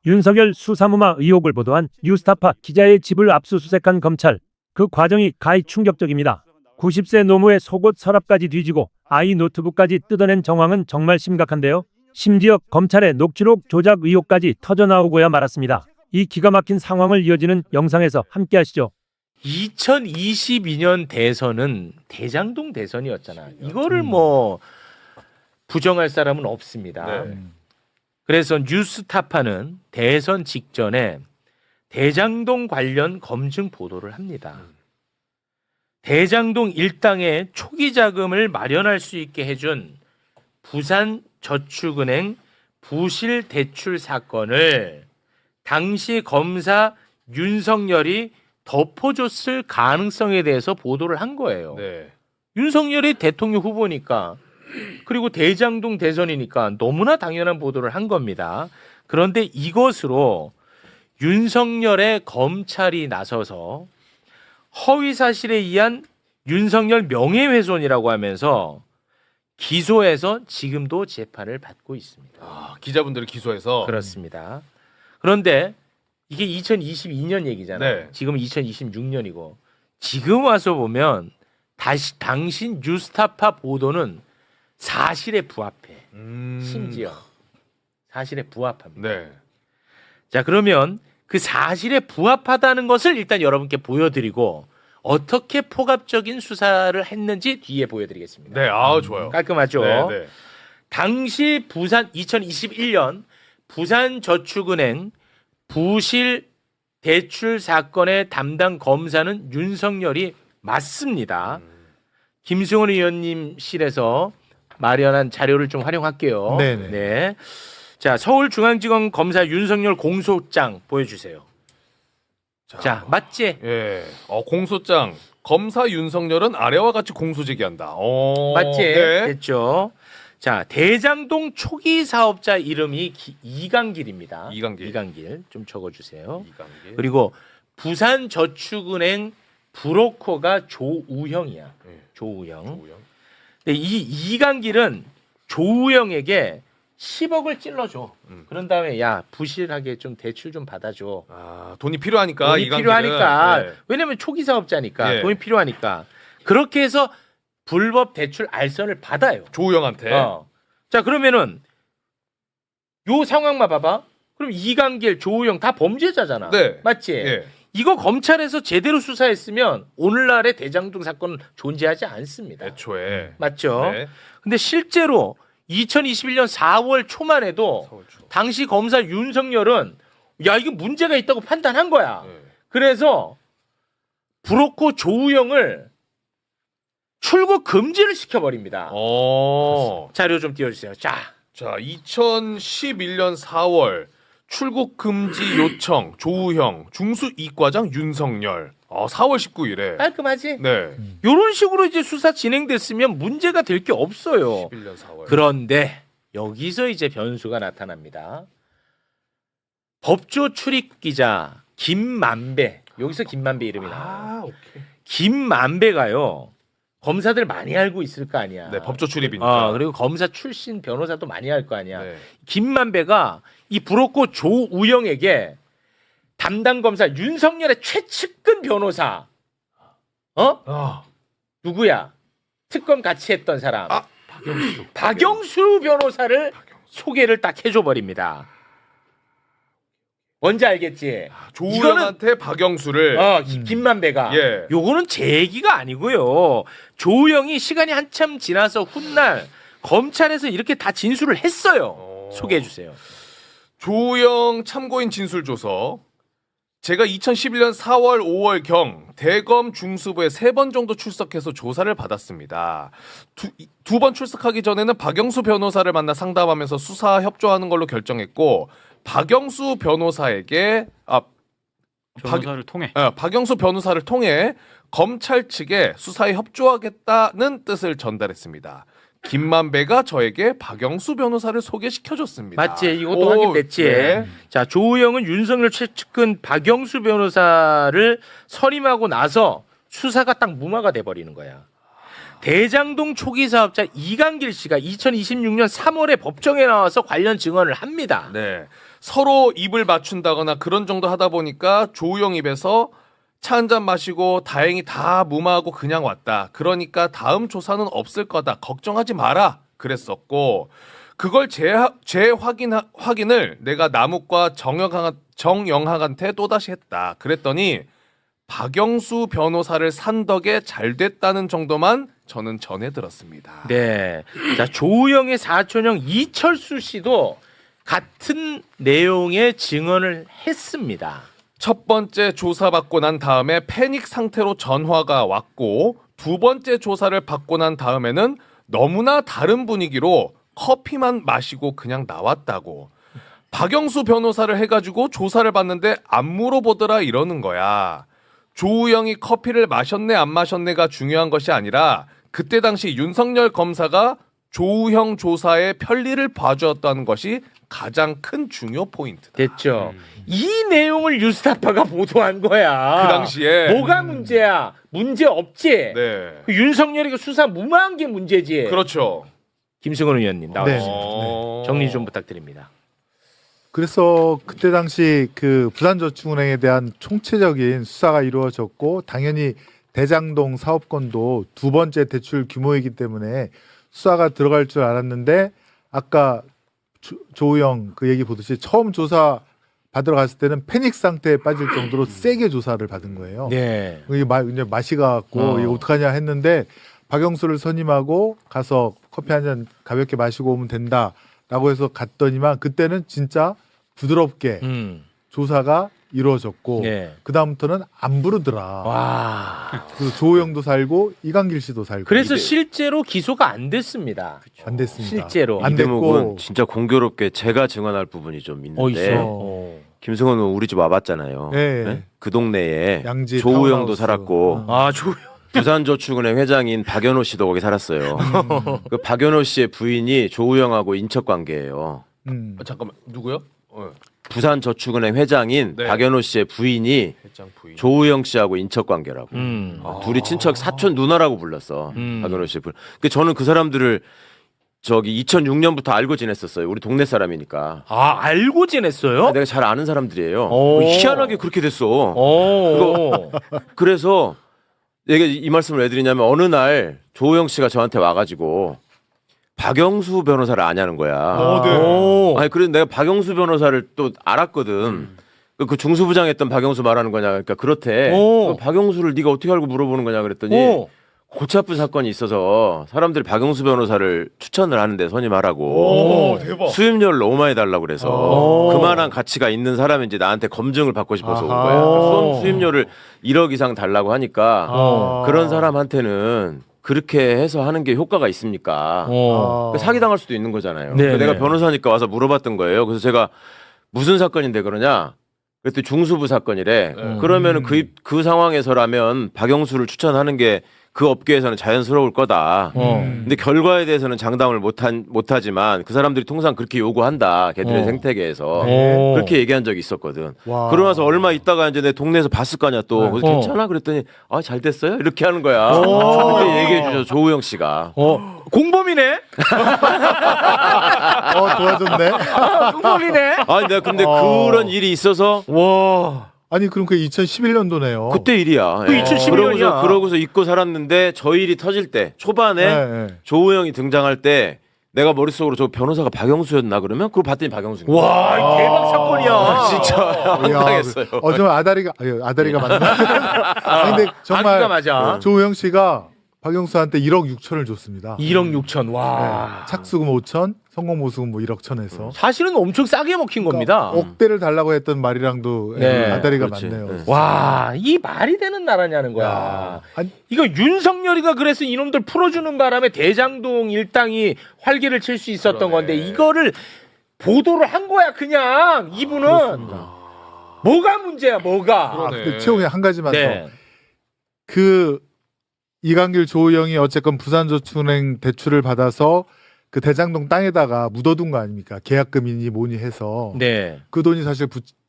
윤석열 수사무마 의혹을 보도한 뉴스타파 기자의 집을 압수수색한 검찰. 그 과정이 가히 충격적입니다. 90세 노무의 속옷 서랍까지 뒤지고 아이 노트북까지 뜯어낸 정황은 정말 심각한데요. 심지어 검찰의 녹취록 조작 의혹까지 터져나오고야 말았습니다. 이 기가 막힌 상황을 이어지는 영상에서 함께 하시죠. 2022년 대선은 대장동 대선이었잖아. 이거를 뭐 부정할 사람은 없습니다. 네. 그래서 뉴스타파는 대선 직전에 대장동 관련 검증 보도를 합니다. 대장동 일당의 초기 자금을 마련할 수 있게 해준 부산저축은행 부실 대출 사건을 당시 검사 윤석열이 덮어줬을 가능성에 대해서 보도를 한 거예요. 네. 윤석열이 대통령 후보니까 그리고 대장동 대선이니까 너무나 당연한 보도를 한 겁니다. 그런데 이것으로 윤석열의 검찰이 나서서 허위 사실에 의한 윤석열 명예훼손이라고 하면서 기소해서 지금도 재판을 받고 있습니다. 아, 기자분들을 기소해서. 그렇습니다. 그런데 이게 2022년 얘기잖아요. 네. 지금은 2026년이고 지금 와서 보면 다시 당신 뉴스타파 보도는 사실에 부합해. 심지어 사실에 부합합니다. 네. 자, 그러면 그 사실에 부합하다는 것을 일단 여러분께 보여드리고 어떻게 포괄적인 수사를 했는지 뒤에 보여드리겠습니다. 네. 아, 좋아요. 깔끔하죠? 네, 네. 당시 부산 2021년 부산저축은행 부실 대출 사건의 담당 검사는 윤석열이 맞습니다. 김승원 의원님실에서 마련한 자료를 좀 활용할게요. 네네. 네. 자, 서울중앙지검 검사 윤석열 공소장 보여주세요. 자, 맞지? 예. 공소장. 검사 윤석열은 아래와 같이 공소 제기한다. 맞지? 네. 됐죠. 자, 대장동 초기 사업자 이름이 이강길입니다. 이강길. 좀 적어주세요. 이강길. 그리고 부산저축은행 브로커가 조우형이야. 네. 조우형. 조우영. 근데 이 이강길은 조우형에게 10억을 찔러줘. 그런 다음에 야 부실하게 좀 대출 좀 받아줘. 아, 돈이 필요하니까 돈이 이강길은. 필요하니까. 네. 왜냐면 초기 사업자니까 예. 돈이 필요하니까. 그렇게 해서 불법 대출 알선을 받아요. 조우영한테. 자, 그러면은 요 상황만 봐봐. 그럼 이강길, 조우영 다 범죄자잖아. 네. 맞지? 예. 이거 검찰에서 제대로 수사했으면 오늘날의 대장동 사건은 존재하지 않습니다. 애초에. 맞죠? 네. 근데 실제로 2021년 4월 초만 해도 서울초. 당시 검사 윤석열은 야, 이거 문제가 있다고 판단한 거야. 네. 그래서 브로커 조우영을 출국 금지를 시켜버립니다. 자료 좀 띄워주세요. 자, 2011년 4월 출국 금지 요청 조우형 중수이과장 윤석열. 4월 19일에. 깔끔하지? 네. 이런 식으로 이제 수사 진행됐으면 문제가 될 게 없어요. 11년 4월. 그런데 여기서 이제 변수가 나타납니다. 법조 출입 기자 김만배. 여기서 김만배 이름이 나와요. 오케이. 김만배가요. 검사들 많이 알고 있을 거 아니야. 네, 법조 출입이니까. 그리고 검사 출신 변호사도 많이 알 거 아니야. 네. 김만배가 이 브로커 조우영에게 담당 검사 윤석열의 최측근 변호사 누구야? 특검 같이 했던 사람. 박영수 변호사를 소개를 딱 해줘 버립니다. 뭔지 알겠지? 조우영한테 박영수를. 김만배가. 예. 요거는 제 얘기가 아니고요. 조우영이 시간이 한참 지나서 훗날 검찰에서 이렇게 다 진술을 했어요. 소개해 주세요. 조우영 참고인 진술조서. 제가 2011년 4월 5월경 대검 중수부에 3번 정도 출석해서 조사를 받았습니다. 두 번 출석하기 전에는 박영수 변호사를 만나 상담하면서 수사 협조하는 걸로 결정했고 박영수 변호사에게 박영수 변호사를 통해 검찰 측에 수사에 협조하겠다는 뜻을 전달했습니다. 김만배가 저에게 박영수 변호사를 소개시켜줬습니다. 맞지? 이것도 확인됐지? 네. 자, 조우영은 윤석열 최측근 박영수 변호사를 선임하고 나서 수사가 딱 무마가 돼버리는 거야. 대장동 초기 사업자 이강길 씨가 2026년 3월에 법정에 나와서 관련 증언을 합니다. 네. 서로 입을 맞춘다거나 그런 정도 하다 보니까 조우영 입에서 차 한잔 마시고 다행히 다 무마하고 그냥 왔다. 그러니까 다음 조사는 없을 거다. 걱정하지 마라. 그랬었고 그걸 재확인을 내가 남욱과 정영학한테 또다시 했다. 그랬더니 박영수 변호사를 산 덕에 잘 됐다는 정도만 저는 전해 들었습니다. 네. 자, 조우영의 사촌형 이철수 씨도 같은 내용의 증언을 했습니다. 첫 번째 조사받고 난 다음에 패닉 상태로 전화가 왔고 두 번째 조사를 받고 난 다음에는 너무나 다른 분위기로 커피만 마시고 그냥 나왔다고. 박영수 변호사를 해가지고 조사를 받는데 안 물어보더라 이러는 거야. 조우영이 커피를 마셨네 안 마셨네가 중요한 것이 아니라 그때 당시 윤석열 검사가 조우영 조사의 편리를 봐주었다는 것이 가장 큰 중요 포인트다. 됐죠. 이 내용을 뉴스타파가 보도한 거야. 그 당시에 뭐가 문제야? 문제 없지. 네. 그 윤석열이가 수사 무마한 게 문제지. 그렇죠. 김승원 의원님 나와주세요. 어. 정리 좀 부탁드립니다. 그래서 그때 당시 그 부산저축은행에 대한 총체적인 수사가 이루어졌고 당연히 대장동 사업건도 두 번째 대출 규모이기 때문에 수사가 들어갈 줄 알았는데 아까 조우영 그 얘기 보듯이 처음 조사 받으러 갔을 때는 패닉 상태에 빠질 정도로 세게 조사를 받은 거예요. 네. 이게 이제 맛이 가갖고 이거 어떡하냐 했는데 박영수를 선임하고 가서 커피 한 잔 가볍게 마시고 오면 된다라고 해서 갔더니만 그때는 진짜 부드럽게 조사가 이루어졌고 네. 그 다음부터는 안 부르더라. 와. 그래서 조우영도 살고 이강길 씨도 살고. 그래서 실제로 기소가 안 됐습니다. 안 됐습니다. 실제로. 안 이 대목은 됐고 진짜 공교롭게 제가 증언할 부분이 좀 있는데 있어. 김승원 의원 우리 집 와봤잖아요. 네. 네? 그 동네에 양지 조우영도 타운하우스. 살았고 아, 조우영. 부산저축은행 회장인 박연호 씨도 거기 살았어요. 그 박연호 씨의 부인이 조우영하고 인척 관계예요. 잠깐만 누구요? 부산저축은행 회장인 네. 박연호 씨의 부인이 회장 부인. 조우영 씨하고 인척 관계라고. 둘이 친척 사촌 누나라고 불렀어. 박연호 씨. 그 저는 그 사람들을 저기 2006년부터 알고 지냈었어요. 우리 동네 사람이니까. 아, 알고 지냈어요? 내가 잘 아는 사람들이에요. 오. 희한하게 그렇게 됐어. 오. 그래서 내가 이 말씀을 왜 드리냐면 어느 날 조우영 씨가 저한테 와가지고 박영수 변호사를 아냐는 거야. 네. 오. 아니 그래서 내가 박영수 변호사를 또 알았거든. 그 중수부장 했던 박영수 말하는 거냐. 그러니까 그렇대. 오. 박영수를 네가 어떻게 알고 물어보는 거냐 그랬더니 오. 골치 아픈 사건이 있어서 사람들이 박영수 변호사를 추천을 하는데 선임하라고. 오, 대박. 수임료를 너무 많이 달라고 그래서 오. 그만한 가치가 있는 사람인지 나한테 검증을 받고 싶어서 온 아하. 거야. 오. 수임료를 1억 이상 달라고 하니까 어. 그런 사람한테는 그렇게 해서 하는 게 효과가 있습니까? 어. 사기당할 수도 있는 거잖아요. 네, 내가 네. 변호사니까 와서 물어봤던 거예요. 그래서 제가 무슨 사건인데 그러냐? 그랬더니 중수부 사건이래. 그러면은 그 상황에서라면 박영수를 추천하는 게 그 업계에서는 자연스러울 거다. 근데 결과에 대해서는 장담을 못하지만 그 사람들이 통상 그렇게 요구한다. 걔들의 생태계에서. 오. 그렇게 얘기한 적이 있었거든. 와. 그러고 나서 얼마 있다가 이제 내 동네에서 봤을 거 아니야 또. 그래서 괜찮아? 그랬더니 아, 잘 됐어요? 이렇게 하는 거야. 그때 얘기해 주죠. 조우영 씨가. 공범이네? 도와줬네. 공범이네? 아니 내가 근데 그런 일이 있어서 와. 아니 그럼 그 2011년도네요. 그때 일이야. 그 2011 년이야. 그러고서 잊고 살았는데 저 일이 터질 때 초반에 네. 조우영이 등장할 때 내가 머릿속으로 저 변호사가 박영수였나 그러면 그걸 봤더니 박영수인 거야. 와, 대박 사건이야. 진짜 황당했어요. 좀 아다리가 맞나? 아니, 근데 아기가 정말 맞아. 조우영 씨가 박영수한테 1억 6천을 줬습니다. 1억 6천. 와. 네. 착수금 5천, 성공보수금 뭐 1억 천에서 사실은 엄청 싸게 먹힌 겁니다. 억대를 달라고 했던 말이랑도 네. 아다리가 그렇지. 맞네요. 네. 와, 이 말이 되는 나라냐는 거야. 야. 아니, 이거 윤석열이가 그래서 이놈들 풀어주는 바람에 대장동 일당이 활개를 칠 수 있었던 건데 이거를 보도를 한 거야 그냥 이분은. 뭐가 문제야 뭐가. 그러네. 최후에 한 가지만 네. 더. 그 이강길 조우영이 어쨌건 부산저축은행 대출을 받아서 그 대장동 땅에다가 묻어둔 거 아닙니까? 계약금이니 뭐니 해서 네. 그 돈이 사실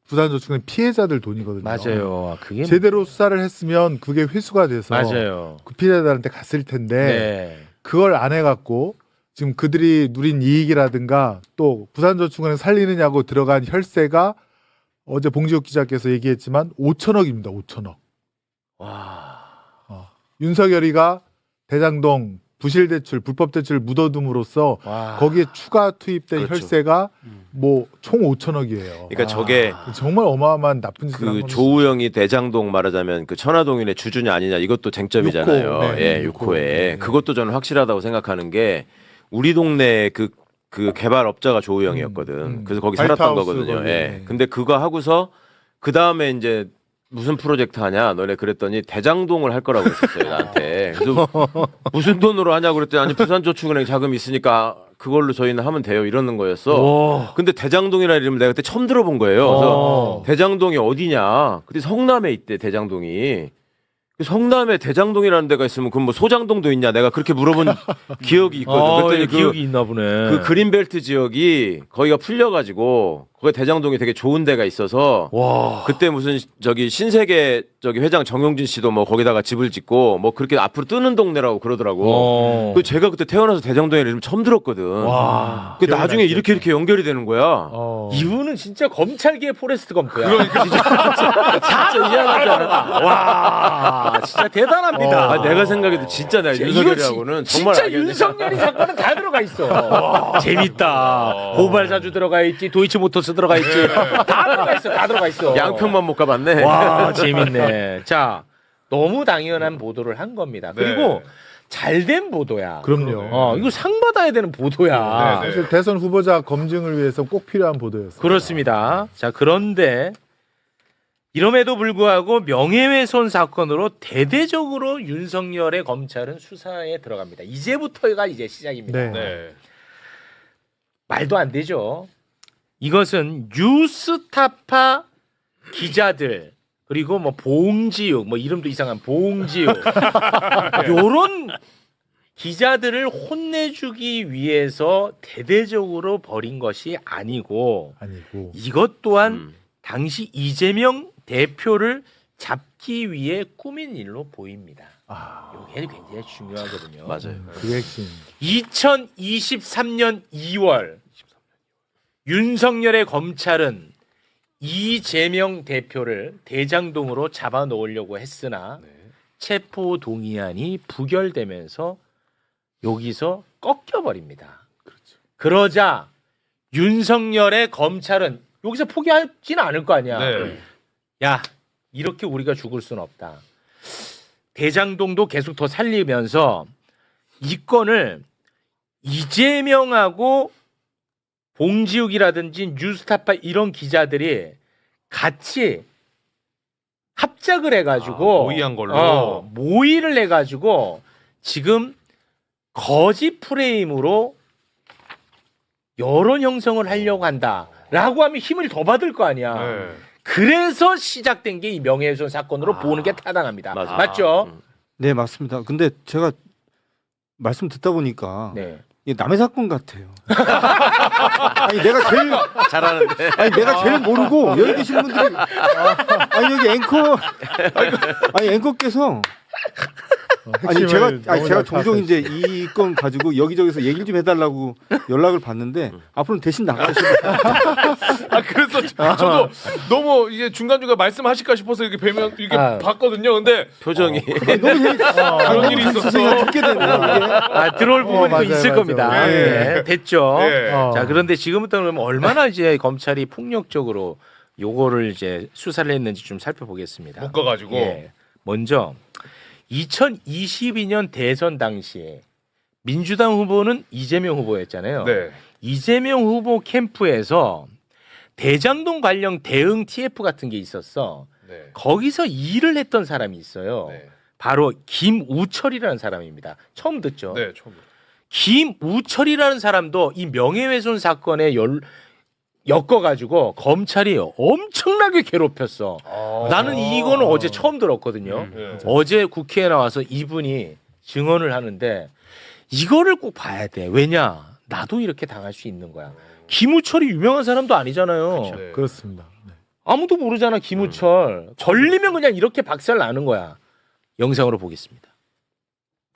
부산저축은행 피해자들 돈이거든요. 맞아요. 그게 제대로 수사를 했으면 그게 회수가 돼서 맞아요. 그 피해자들한테 갔을 텐데 네. 그걸 안 해갖고 지금 그들이 누린 이익이라든가 또 부산저축은행 살리느냐고 들어간 혈세가 어제 봉지욱 기자께서 얘기했지만 5천억입니다. 5천억. 와. 윤석열이가 대장동 부실대출, 불법대출 묻어둠으로써 와. 거기에 추가 투입된 그렇죠. 혈세가 뭐 총 5천억이에요. 그러니까 저게 정말 어마어마한 나쁜 짓을 한 그 겁니다. 조우영이 대장동 말하자면 그 천화동인의 주주냐 아니냐 이것도 쟁점이잖아요. 육호, 네, 예, 육호. 6호에. 네. 그것도 저는 확실하다고 생각하는 게 우리 동네 그 개발업자가 조우영이었거든. 그래서 거기 살았던 화이트하우스 거거든요. 거기. 예. 근데 그거 하고서 그 다음에 이제 무슨 프로젝트 하냐 너네 그랬더니 대장동을 할 거라고 그랬었어요 나한테. 그래서 무슨 돈으로 하냐고 그랬더니 아니 부산저축은행 자금이 있으니까 그걸로 저희는 하면 돼요 이러는 거였어. 와. 근데 대장동이라는 이름을 내가 그때 처음 들어본 거예요. 그래서 대장동이 어디냐? 그때 성남에 있대 대장동이. 성남에 대장동이라는 데가 있으면 그럼 뭐 소장동도 있냐? 내가 그렇게 물어본 기억이 있거든. 그랬더니 기억이 있나 보네. 그 그린벨트 지역이 거기가 풀려가지고 거기 대장동이 되게 좋은 데가 있어서 와. 그때 무슨 저기 신세계 저기 회장 정용진 씨도 뭐 거기다가 집을 짓고 뭐 그렇게 앞으로 뜨는 동네라고 그러더라고. 그 제가 그때 태어나서 대장동이라는 이름 처음 들었거든. 와. 그 나중에 이렇게 연결이 되는 거야. 이분은 진짜 검찰계의 포레스트 검프야. 그러니까 진짜 이해하잖아. 와, 진짜 대단합니다. 아, 내가 생각해도 진짜 내가 이거 윤석열이하고는 정말 진짜 알겠네. 윤석열이 사건은 다 들어가 있어. 재밌다. 고발사주 들어가 있지, 도이치모터스 들어가 있지, 다 들어가 있어, 다 들어가 있어. 양평만 못 가봤네. 와, 재밌네. 자, 너무 당연한 보도를 한 겁니다. 그리고 잘된 보도야. 그럼요. 이거 상 받아야 되는 보도야. 네, 네. 사실 대선 후보자 검증을 위해서 꼭 필요한 보도였어요. 그렇습니다. 자, 그런데 이럼에도 불구하고 명예훼손 사건으로 대대적으로 윤석열의 검찰은 수사에 들어갑니다. 이제부터가 이제 시작입니다. 네. 네. 말도 안 되죠. 이것은 뉴스타파 기자들 그리고 뭐 봉지욱 뭐 이름도 이상한 봉지욱 요런 기자들을 혼내주기 위해서 대대적으로 벌인 것이 아니고 이것 또한 당시 이재명 대표를 잡기 위해 꾸민 일로 보입니다. 이게 굉장히 중요하거든요. 맞아요. 그게 핵심. 2023년 2월 윤석열의 검찰은 이재명 대표를 대장동으로 잡아놓으려고 했으나 체포 동의안이 부결되면서 여기서 꺾여버립니다. 그러자 윤석열의 검찰은 여기서 포기하지는 않을 거 아니야. 네. 야, 이렇게 우리가 죽을 수는 없다. 대장동도 계속 더 살리면서 이 건을 이재명하고 봉지욱이라든지 뉴스타파 이런 기자들이 같이 합작을 해가지고 모의한 걸로. 모의를 해가지고 지금 거짓 프레임으로 여론 형성을 하려고 한다라고 하면 힘을 더 받을 거 아니야. 네. 그래서 시작된 게 이 명예훼손 사건으로 보는 게 타당합니다. 맞아. 맞죠? 네, 맞습니다. 근데 제가 말씀 듣다 보니까 네. 이게 남의 사건 같아요. 아니 내가 제일 잘하는데. 아니 내가 제일 모르고 여기 계신 분들이 아니 여기 앵커 아니 앵커께서 아니 제가 종종 이제 이 건 가지고 여기저기서 얘기를 좀 해달라고 연락을 받는데 앞으로는 대신 나가시고 아 그래서 저도 너무 이제 중간중간 말씀하실까 싶어서 이렇게 뵈면 이렇게 봤거든요. 근데 표정이. 너무 그런 일이 있었어. 듣게 되네요. 이게. 들어올 부분이 또 맞아요, 있을 맞아요. 겁니다. 네. 네, 됐죠. 네. 자, 그런데 지금부터 그러면 얼마나 이제 검찰이 폭력적으로 요거를 이제 수사를 했는지 좀 살펴보겠습니다. 묶어가지고. 예. 먼저 2022년 대선 당시에 민주당 후보는 이재명 후보였잖아요. 네. 이재명 후보 캠프에서 대장동 관련 대응 TF 같은 게 있었어. 네. 거기서 일을 했던 사람이 있어요. 네. 바로 김우철이라는 사람입니다. 처음 듣죠? 네. 처음. 김우철이라는 사람도 이 명예훼손 사건에 엮어가지고 검찰이 엄청나게 괴롭혔어. 나는 이거는 어제 처음 들었거든요. 네. 어제 국회에 나와서 이분이 증언을 하는데 이거를 꼭 봐야 돼. 왜냐? 나도 이렇게 당할 수 있는 거야. 김우철이 유명한 사람도 아니잖아요. 네. 그렇습니다. 네. 아무도 모르잖아, 김우철. 걸리면 그냥 이렇게 박살 나는 거야. 영상으로 보겠습니다.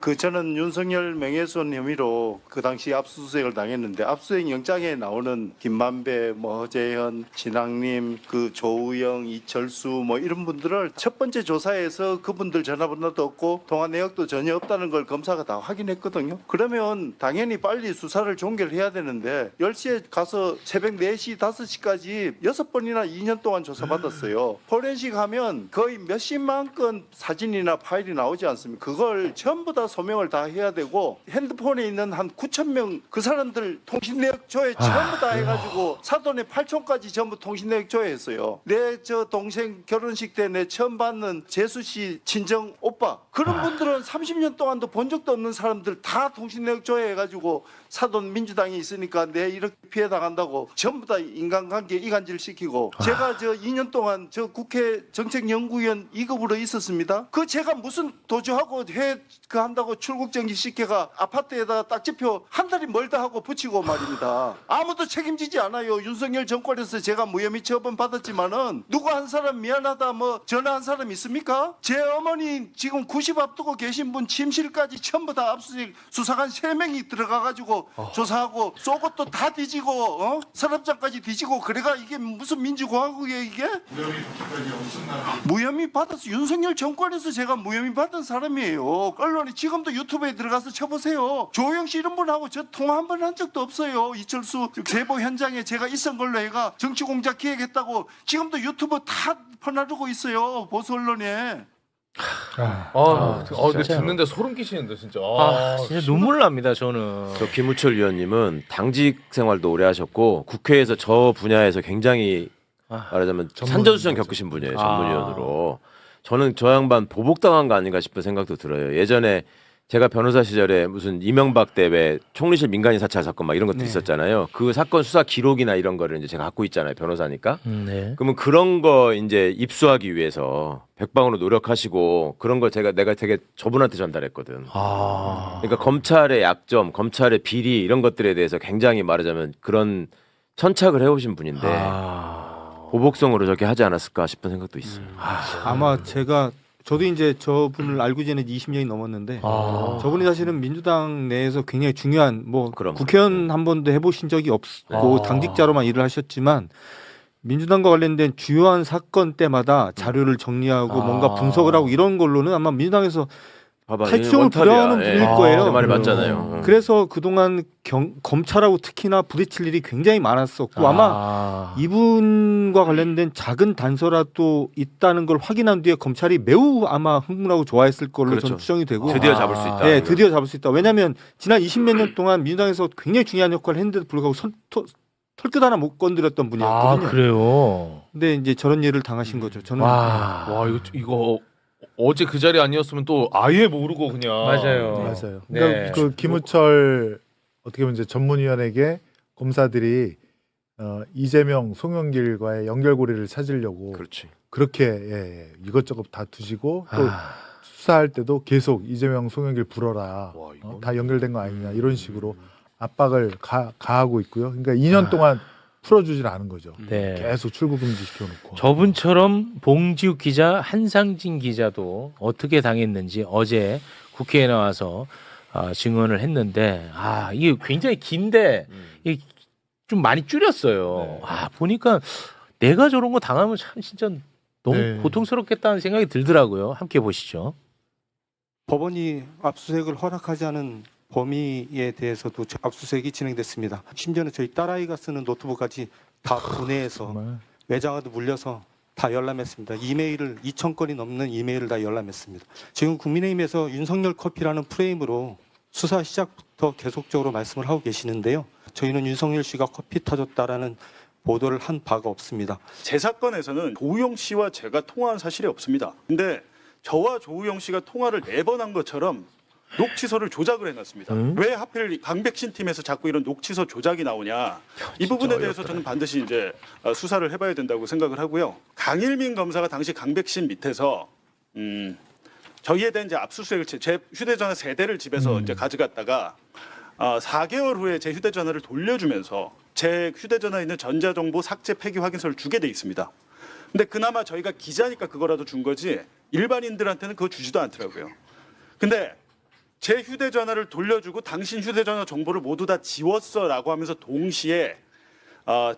저는 윤석열 명예훼손 혐의로 그 당시 압수수색을 당했는데 압수수색 영장에 나오는 김만배, 허재현, 진학림, 조우영, 이철수 이런 분들을 첫 번째 조사에서 그분들 전화번호도 없고 통화 내역도 전혀 없다는 걸 검사가 다 확인했거든요. 그러면 당연히 빨리 수사를 종결해야 되는데 10시에 가서 새벽 4시, 5시까지 6번이나 2년 동안 조사받았어요. 포렌식 하면 거의 몇십만 건 사진이나 파일이 나오지 않습니까? 그걸 전부 다 소명을 다 해야 되고 핸드폰에 있는 한 9,000명 그 사람들 통신 내역 조회 전부 다 해가지고 사돈의 8촌까지 전부 통신 내역 조회했어요. 내 동생 결혼식 때 내 처음 받는 재수 씨 친정 오빠 그런 분들은 30년 동안도 본 적도 없는 사람들 다 통신 내역 조회해가지고 사돈 민주당이 있으니까 내 이렇게 피해 당한다고 전부 다 인간관계 이간질 시키고 제가 2년 동안 국회 정책연구위원 2급으로 있었습니다. 제가 무슨 도주하고 한다고 출국 정지 시켜가 아파트에다 딱지표 한 달이 멀다 하고 붙이고 말입니다. 아무도 책임지지 않아요. 윤석열 정권에서 제가 무혐의 처분 받았지만은 누구 한 사람 미안하다 전화한 사람 있습니까? 제 어머니 지금 90 앞두고 계신 분 침실까지 전부 다 압수수색 수사관 3명이 들어가가지고 조사하고 속옷도 다 뒤지고 서랍장까지 뒤지고 그래가 이게 무슨 민주공화국이에요 이게? 무혐의 받았어. 윤석열 정권에서 제가 무혐의 받은 사람이에요. 언론이 지금도 유튜브에 들어가서 쳐보세요. 조영 씨 이런 분하고 저 통화 한 번 한 적도 없어요. 이철수 제보 현장에 제가 있은 걸로 해가 정치공작 기획했다고 지금도 유튜브 다 퍼나르고 있어요. 보수 언론에. 근데 듣는데 소름 끼치는데 진짜. 진짜 눈물 납니다 저는. 저 김우철 위원님은 당직 생활도 오래 하셨고 국회에서 저 분야에서 굉장히 말하자면 산전수전 겪으신 분이에요. 전문위원으로. 저는 저 양반 보복당한 거 아닌가 싶은 생각도 들어요. 예전에 제가 변호사 시절에 무슨 이명박 때 왜 총리실 민간인 사찰 사건 막 이런 것도 있었잖아요. 그 사건 수사 기록이나 이런 거를 이제 제가 갖고 있잖아요. 변호사니까. 네. 그러면 그런 거 이제 입수하기 위해서 백방으로 노력하시고 그런 거 내가 되게 저분한테 전달했거든. 그러니까 검찰의 약점, 검찰의 비리 이런 것들에 대해서 굉장히 말하자면 그런 천착을 해오신 분인데 보복성으로 저렇게 하지 않았을까 싶은 생각도 있어요. 아마 저도 이제 저분을 알고 지낸 20년이 넘었는데 저분이 사실은 민주당 내에서 굉장히 중요한 국회의원 한 번도 해보신 적이 없고 당직자로만 일을 하셨지만 민주당과 관련된 주요한 사건 때마다 자료를 정리하고 뭔가 분석을 하고 이런 걸로는 아마 민주당에서 탈주종을 부려하는 분일 거예요. 제 말이 맞잖아요. 그래서 그동안 검찰하고 특히나 부딪힐 일이 굉장히 많았었고 아마 이분과 관련된 작은 단서라도 있다는 걸 확인한 뒤에 검찰이 매우 아마 흥분하고 좋아했을 걸로 저는 추정이 되고 드디어 잡을 수 있다. 네, 드디어 잡을 수 있다. 왜냐하면 지난 20몇 년 동안 민주당에서 굉장히 중요한 역할을 했는데도 불구하고 털끝 하나 못 건드렸던 분이었거든요. 그래요. 근데 이제 저런 일을 당하신 거죠. 저는 이거 어제 그 자리 아니었으면 또 아예 모르고 그냥. 맞아요. 그러니까 김우철 어떻게 보면 이제 전문위원에게 검사들이 이재명, 송영길과의 연결고리를 찾으려고 그렇게 이것저것 다 두시고 또 수사할 때도 계속 이재명, 송영길 불어라. 다 연결된 거 아니냐 이런 식으로 압박을 가하고 있고요. 그러니까 2년 동안 풀어주질 않은 거죠. 네. 계속 출국 금지 시켜놓고. 저분처럼 봉지욱 기자, 한상진 기자도 어떻게 당했는지 어제 국회에 나와서 증언을 했는데 이게 굉장히 긴데 이게 좀 많이 줄였어요. 보니까 내가 저런 거 당하면 참 진짜 너무 고통스럽겠다는 생각이 들더라고요. 함께 보시죠. 법원이 압수수색을 허락하지 않은 범위에 대해서도 압수수색이 진행됐습니다. 심지어는 저희 딸아이가 쓰는 노트북까지 다 분해해서 외장하드 물려서 다 열람했습니다. 이메일을 2,000건이 넘는 이메일을 다 열람했습니다. 지금 국민의힘에서 윤석열 커피라는 프레임으로 수사 시작부터 계속적으로 말씀을 하고 계시는데요. 저희는 윤석열 씨가 커피 타줬다라는 보도를 한 바가 없습니다. 제 사건에서는 조우영 씨와 제가 통화한 사실이 없습니다. 근데 저와 조우영 씨가 통화를 4번 한 것처럼 녹취서를 조작을 해놨습니다. 왜 하필 강백신 팀에서 자꾸 이런 녹취서 조작이 나오냐? 이 부분에 대해서 저는 반드시 이제 수사를 해봐야 된다고 생각을 하고요. 강일민 검사가 당시 강백신 밑에서 저희에 대한 이제 압수수색을 제 휴대전화 3대를 집에서 이제 가져갔다가 4개월 후에 제 휴대전화를 돌려주면서 제 휴대전화에 있는 전자정보 삭제 폐기 확인서를 주게 돼 있습니다. 근데 그나마 저희가 기자니까 그거라도 준 거지 일반인들한테는 그거 주지도 않더라고요. 근데 제 휴대전화를 돌려주고 당신 휴대전화 정보를 모두 다 지웠어라고 하면서 동시에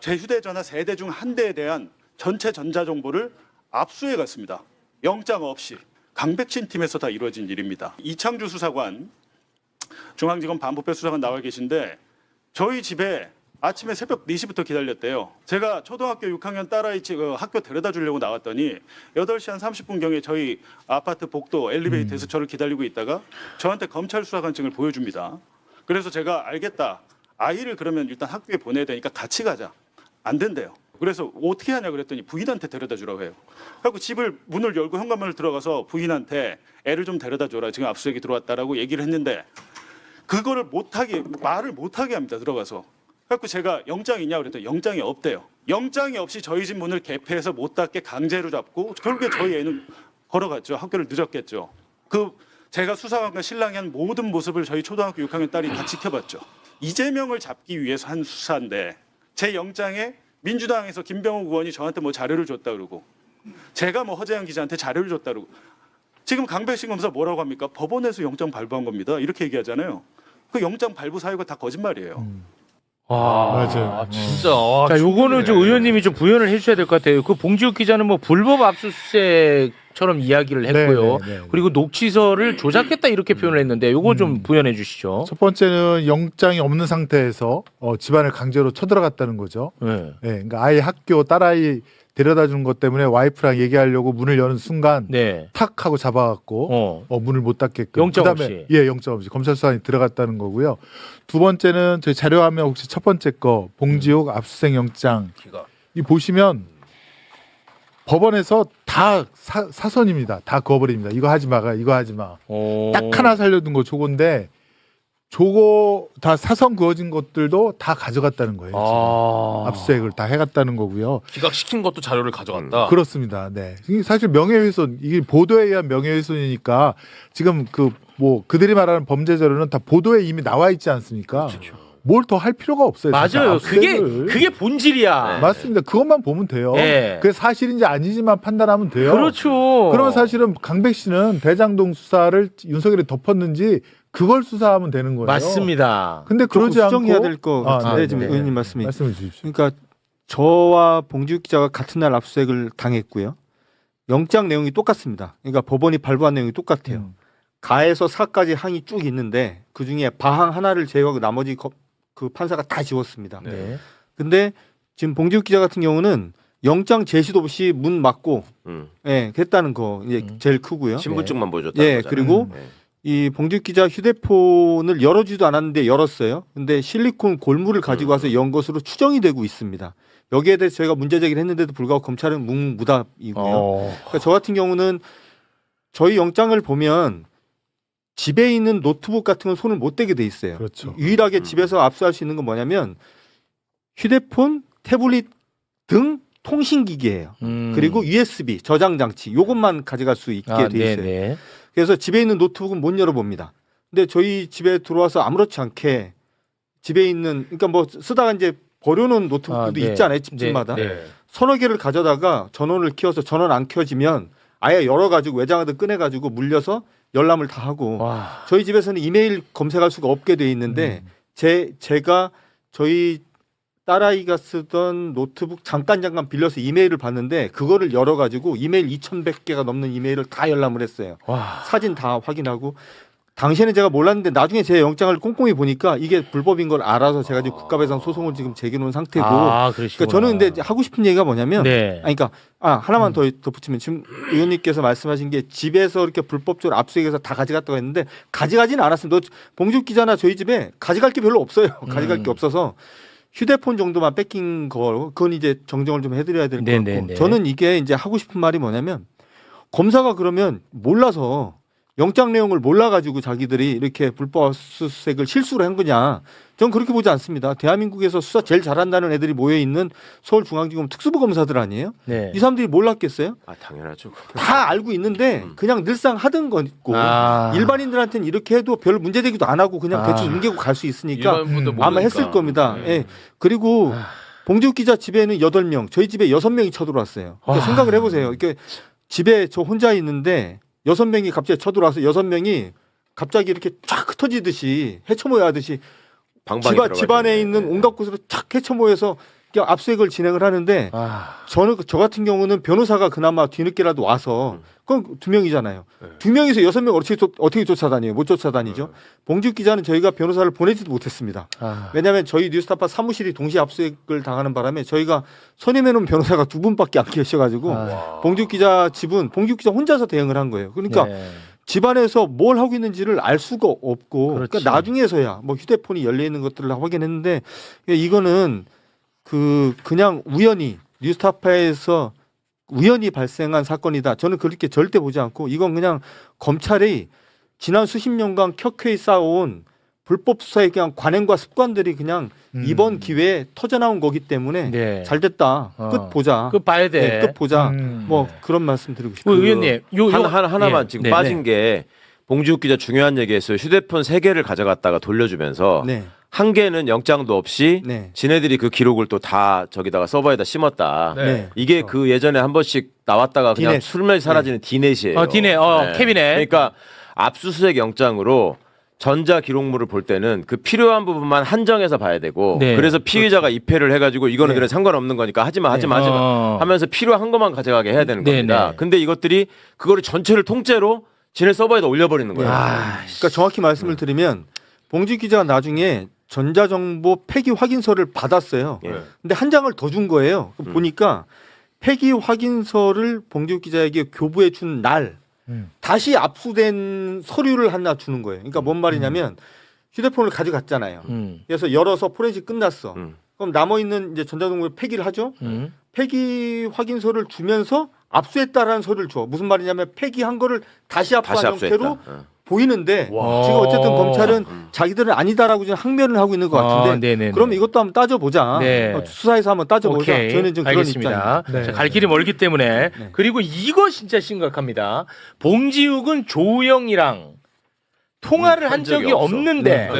제 휴대전화 3대 중 1대에 대한 전체 전자정보를 압수해 갔습니다. 영장 없이. 강백신 팀에서 다 이루어진 일입니다. 이창주 수사관, 중앙지검 반부패 수사관 나와 계신데 저희 집에 아침에 새벽 4시부터 기다렸대요. 제가 초등학교 6학년 딸아이 학교 데려다 주려고 나왔더니 8시 한 30분경에 저희 아파트 복도 엘리베이터에서 저를 기다리고 있다가 저한테 검찰 수사관증을 보여줍니다. 그래서 제가 알겠다. 아이를 그러면 일단 학교에 보내야 되니까 같이 가자. 안 된대요. 그래서 어떻게 하냐 그랬더니 부인한테 데려다 주라고 해요. 그래서 집을 문을 열고 현관문을 들어가서 부인한테 애를 좀 데려다 줘라. 지금 압수수색이 들어왔다라고 얘기를 했는데 그거를 말을 못하게 합니다. 들어가서. 그래서 제가 영장이 있냐 그랬더니 영장이 없대요. 영장이 없이 저희 집 문을 개폐해서 못 닫게 강제로 잡고 결국에 저희 애는 걸어갔죠. 학교를 늦었겠죠. 제가 수사관과 신랑이 한 모든 모습을 저희 초등학교 6학년 딸이 다 지켜봤죠. 이재명을 잡기 위해서 한 수사인데 제 영장에 민주당에서 김병욱 의원이 저한테 뭐 자료를 줬다 그러고 제가 뭐 허재한 기자한테 자료를 줬다 그러고 지금 강백신 검사 뭐라고 합니까? 법원에서 영장 발부한 겁니다. 이렇게 얘기하잖아요. 그 영장 발부 사유가 다 거짓말이에요. 맞아요. 진짜. 자, 요거는 좀 의원님이 좀 부연을 해주셔야 될 것 같아요. 그 봉지욱 기자는 뭐 불법 압수수색처럼 이야기를 했고요. 네. 그리고 녹취서를 조작했다 이렇게 표현을 했는데 요거 좀 부연해 주시죠. 첫 번째는 영장이 없는 상태에서 집안을 강제로 쳐들어갔다는 거죠. 네. 그러니까 아이 학교 딸아이 데려다 준 것 때문에 와이프랑 얘기하려고 문을 여는 순간 네. 탁 하고 잡아갖고 문을 못 닫게끔 영장 그다음에 없이. 영장 없이 검찰 수사관이 들어갔다는 거고요. 두 번째는 저희 자료화면 혹시 첫 번째 거 봉지욱 압수수색 영장 이 보시면 법원에서 다 사선입니다. 다 그어버립니다. 이거 하지 마, 이거 하지 마. 딱 하나 살려둔 거 저건데 저거 다 사선 그어진 것들도 다 가져갔다는 거예요. 지금. 압수수색을 다 해갔다는 거고요. 기각시킨 것도 자료를 가져갔다. 그렇습니다. 네. 이게 사실 명예훼손, 이게 보도에 의한 명예훼손이니까 지금 그들이 말하는 범죄 자료는 다 보도에 이미 나와 있지 않습니까? 뭘 더 할 필요가 없어요. 맞아요. 그게 본질이야. 네. 맞습니다. 그것만 보면 돼요. 네. 그게 사실인지 아니지만 판단하면 돼요. 그렇죠. 그러면 사실은 강백 씨는 대장동 수사를 윤석열이 덮었는지 그걸 수사하면 되는 거예요. 맞습니다. 근데 그러지 않고 수정해야 될 것 같은데 지금 네. 의원님 말씀이. 말씀해 주십시오. 그러니까 저와 봉지욱 기자가 같은 날 압수수색을 당했고요. 영장 내용이 똑같습니다. 그러니까 법원이 발부한 내용이 똑같아요. 가에서 사까지 항이 쭉 있는데 그 중에 바항 하나를 제외하고 나머지 그 판사가 다 지웠습니다. 네. 근데 지금 봉지욱 기자 같은 경우는 영장 제시도 없이 문 막고 했다는 거 이제 제일 크고요. 신분증만 보여줬다는 예, 거잖아요. 그리고 이 봉지욱 기자 휴대폰을 열어주지도 않았는데 열었어요. 근데 실리콘 골무를 가지고 와서 연 것으로 추정이 되고 있습니다. 여기에 대해서 저희가 문제 제기를 했는데도 불구하고 검찰은 묵묵무답이고요. 그러니까 저 같은 경우는 저희 영장을 보면 집에 있는 노트북 같은 건 손을 못 대게 돼 있어요. 그렇죠. 유일하게 집에서 압수할 수 있는 건 뭐냐면 휴대폰, 태블릿 등 통신기기예요. 그리고 USB 저장 장치 요것만 가져갈 수 있게 돼 있어요. 네네. 그래서 집에 있는 노트북은 못 열어봅니다. 근데 저희 집에 들어와서 아무렇지 않게 집에 있는 그러니까 뭐 쓰다가 이제 버려놓은 노트북도 네. 있잖아요. 집집마다. 네. 서너 개를 가져다가 전원을 켜서 전원 안 켜지면 아예 열어가지고 외장하드 꺼내가지고 물려서 열람을 다 하고 저희 집에서는 이메일 검색할 수가 없게 돼 있는데 제가 저희 딸아이가 쓰던 노트북 잠깐 빌려서 이메일을 봤는데 그거를 열어가지고 이메일 2,100개가 넘는 이메일을 다 열람을 했어요. 사진 다 확인하고 당시에는 제가 몰랐는데 나중에 제 영장을 komkom히 보니까 이게 불법인 걸 알아서 제가 지금 국가배상 소송을 지금 제기놓은 상태고 그러니까 저는 근데 하고 싶은 얘기가 뭐냐면 그러니까 하나만 더 덧붙이면 지금 의원님께서 말씀하신 게 집에서 이렇게 불법적으로 압수해서 다 가져갔다고 했는데 가져가지는 않았습니다. 봉지욱 기자나 저희 집에 가져갈 게 별로 없어요. 가져갈 게 없어서 휴대폰 정도만 뺏긴 거 그건 이제 정정을 좀 해드려야 될 것 같고 저는 이게 이제 하고 싶은 말이 뭐냐면 검사가 그러면 몰라서 영장 내용을 몰라가지고 자기들이 이렇게 불법 압수수색을 실수로 한 거냐? 전 그렇게 보지 않습니다. 대한민국에서 수사 제일 잘한다는 애들이 모여있는 서울중앙지검 특수부 검사들 아니에요? 네. 이 사람들이 몰랐겠어요? 당연하죠. 다 알고 있는데 그냥 늘상 하던 거 있고 일반인들한테는 이렇게 해도 별 문제되기도 안 하고 그냥 대충 넘기고 갈 수 있으니까 아마 했을 겁니다. 예. 그리고 봉지욱 기자 집에는 8명, 저희 집에 6명이 쳐들어왔어요. 그러니까 생각을 해보세요. 이렇게 집에 저 혼자 있는데 6명이 갑자기 쳐들어와서 6명이 갑자기 이렇게 쫙 흩어지듯이 헤쳐 모여 하듯이 방방이 집안에 있는 온갖 곳으로 쫙 헤쳐 모여서 압수수색을 진행을 하는데 저 같은 경우는 변호사가 그나마 뒤늦게라도 와서 그럼 2명이잖아요. 2명에서 6명 어떻게 쫓아다녀요? 못 쫓아다니죠. 봉지욱 기자는 저희가 변호사를 보내지도 못했습니다. 왜냐하면 저희 뉴스타파 사무실이 동시에 압수수색을 당하는 바람에 저희가 선임해놓은 변호사가 2분밖에 안 계셔가지고 봉지욱 기자 집은 봉지욱 기자 혼자서 대응을 한 거예요. 그러니까 집안에서 뭘 하고 있는지를 알 수가 없고 그러니까 나중에서야 뭐 휴대폰이 열려 있는 것들을 확인했는데 이거는 그냥 우연히 뉴스타파에서 우연히 발생한 사건이다. 저는 그렇게 절대 보지 않고 이건 그냥 검찰이 지난 수십 년간 켜켜이 쌓아온 불법 수사의 그냥 관행과 습관들이 그냥 이번 기회에 터져나온 거기 때문에 잘 됐다. 끝 보자. 끝 봐야 돼. 끝 보자. 뭐 그런 말씀 드리고 싶어요. 의원님, 하나만 지금 빠진 게 봉지욱 기자 중요한 얘기했어요. 휴대폰 3개를 가져갔다가 돌려주면서 한 개는 영장도 없이 지네들이 그 기록을 또 다 저기다가 서버에다 심었다. 이게 그 예전에 한 번씩 나왔다가 그냥 디넷. 술면이 사라지는 디넷이에요. 디넷, 캐비넷. 그러니까 압수수색 영장으로 전자 기록물을 볼 때는 그 필요한 부분만 한정해서 봐야 되고 그래서 피의자가 입회를 해가지고 이거는 그래 상관없는 거니까 하지마 하면서 필요한 것만 가져가게 해야 되는 겁니다. 근데 이것들이 그거를 전체를 통째로 지네 서버에다 올려버리는 거예요. 그러니까 정확히 말씀을 드리면 봉지욱 기자가 나중에 전자정보 폐기 확인서를 받았어요. 근데 한 장을 더 준 거예요. 보니까 폐기 확인서를 봉지욱 기자에게 교부해 준 날 다시 압수된 서류를 하나 주는 거예요. 그러니까 뭔 말이냐면 휴대폰을 가져갔잖아요. 그래서 열어서 포렌식 끝났어. 그럼 남아있는 이제 전자정보를 폐기를 하죠. 폐기 확인서를 주면서 압수했다라는 서류를 줘. 무슨 말이냐면 폐기한 거를 다시 압수한 형태로 보이는데 지금 어쨌든 검찰은 자기들은 아니다라고 지금 항변을 하고 있는 것 같은데 그럼 이것도 한번 따져보자. 수사에서 한번 따져보자. 저는 좀 그런 입장입니다. 자, 갈 길이 멀기 때문에 그리고 이거 진짜 심각합니다. 봉지욱은 조우영이랑 통화를 한 적이 없는데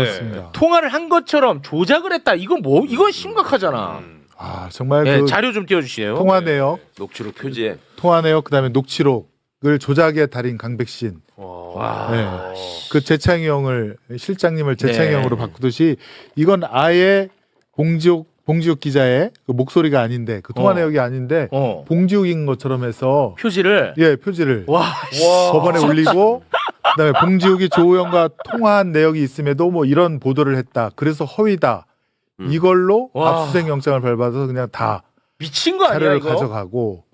통화를 한 것처럼 조작을 했다. 이건 이건 심각하잖아. 정말 자료 좀 띄워주세요. 통화 내역, 녹취록 표지에 통화 내역 그다음에 녹취록을 조작의 달인 강백신. 그 재창이 형을 실장님을 재창이 형으로 바꾸듯이 이건 아예 봉지욱 기자의 그 목소리가 아닌데 그 통화 내역이 아닌데 봉지욱인 것처럼 해서 표지를 법원에 올리고 그다음에 봉지욱이 조우영과 통화한 내역이 있음에도 뭐 이런 보도를 했다. 그래서 허위다. 이걸로 압수수색 영장을 밟아서 그냥 다 미친 거 아니야 자료를 이거? 가져가고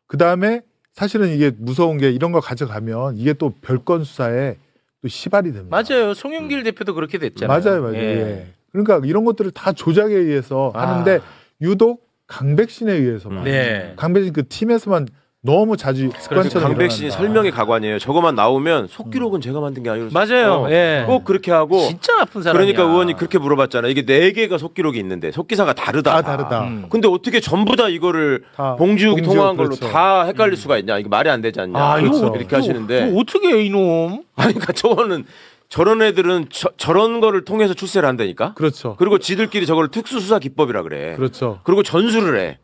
그다음에 사실은 이게 무서운 게 이런 거 가져가면 이게 또 별건 수사에 또 시발이 됩니다. 맞아요. 송영길 대표도 그렇게 됐잖아요. 맞아요. 그러니까 이런 것들을 다 조작에 의해서 하는데 유독 강백신에 의해서만 강백신 그 팀에서만 너무 자주 습관처럼 강백신이 설명이 가관이에요. 저거만 나오면 속기록은 제가 만든 게 아니라 맞아요. 꼭 그렇게 하고 진짜 나쁜 사람이야. 그러니까 의원이 그렇게 물어봤잖아. 이게 4개가 속기록이 있는데 속기사가 다르다. 근데 어떻게 전부 다 이거를 봉지욱이 통화한 걸로 다 헷갈릴 수가 있냐? 이게 말이 안 되지 않냐? 이렇게 하시는데 어떻게 해 이놈? 아니 그러니까 저거는 저런 애들은 저런 거를 통해서 출세를 한다니까. 그리고 지들끼리 저걸 특수수사 기법이라 그래. 그리고 전수를 해.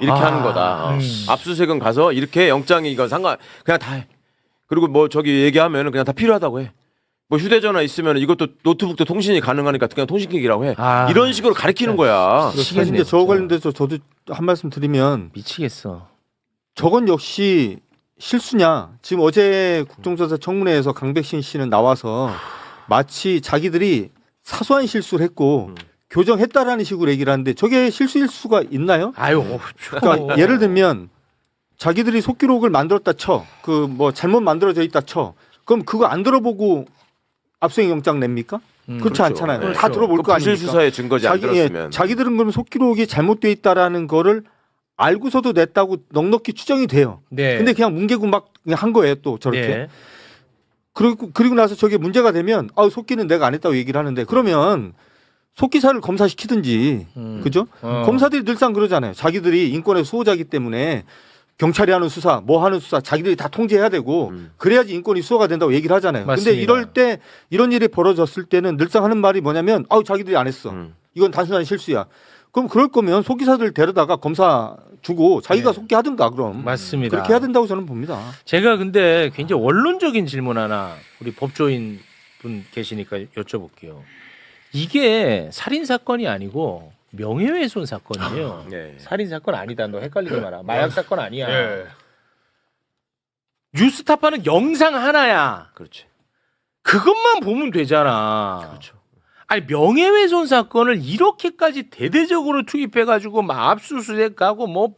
이렇게 하는 거다. 압수수색은 가서 이렇게 영장이 이건 그냥 다 해. 그리고 뭐 저기 얘기하면은 그냥 다 필요하다고 해. 뭐 휴대전화 있으면 이것도 노트북도 통신이 가능하니까 그냥 통신기기라고 해. 이런 식으로 가르치는 거야. 근데 저 관련돼서 저도 한 말씀 드리면 미치겠어. 저건 역시 실수냐? 지금 어제 국정조사 청문회에서 강백신 씨는 나와서 마치 자기들이 사소한 실수를 했고 교정했다라는 식으로 얘기를 하는데 저게 실수일 수가 있나요? 그러니까 예를 들면 자기들이 속기록을 만들었다 쳐. 그 뭐 잘못 만들어져 있다 쳐. 그럼 그거 안 들어보고 압수수색 영장 냅니까? 그렇지 않잖아요. 다 들어볼 거 아닙니까? 부실수사의 증거지 안 들었으면. 자기들은 그럼 속기록이 잘못돼 있다라는 거를 알고서도 냈다고 넉넉히 추정이 돼요. 근데 그냥 뭉개고 막 그냥 한 거예요, 또 저렇게. 그리고 나서 저게 문제가 되면 속기는 내가 안 했다고 얘기를 하는데 그러면 속기사를 검사시키든지 그죠? 검사들이 늘상 그러잖아요. 자기들이 인권의 수호자이기 때문에 경찰이 하는 수사, 뭐 하는 수사 자기들이 다 통제해야 되고 그래야지 인권이 수호가 된다고 얘기를 하잖아요. 맞습니다. 근데 이럴 때 이런 일이 벌어졌을 때는 늘상 하는 말이 뭐냐면 자기들이 안 했어. 이건 단순한 실수야. 그럼 그럴 거면 속기사들 데려다가 검사 주고 자기가 속기 하든가 그럼. 맞습니다. 그렇게 해야 된다고 저는 봅니다. 제가 근데 굉장히 원론적인 질문 하나 우리 법조인 분 계시니까 여쭤볼게요. 이게 살인 사건이 아니고 명예훼손 사건이에요. 네. 살인 사건 아니다. 너 헷갈리지 마라. 마약 사건 아니야. 예. 뉴스타파는 영상 하나야. 그렇지. 그것만 보면 되잖아. 그렇죠. 아니 명예훼손 사건을 이렇게까지 대대적으로 투입해가지고 막 압수수색하고 뭐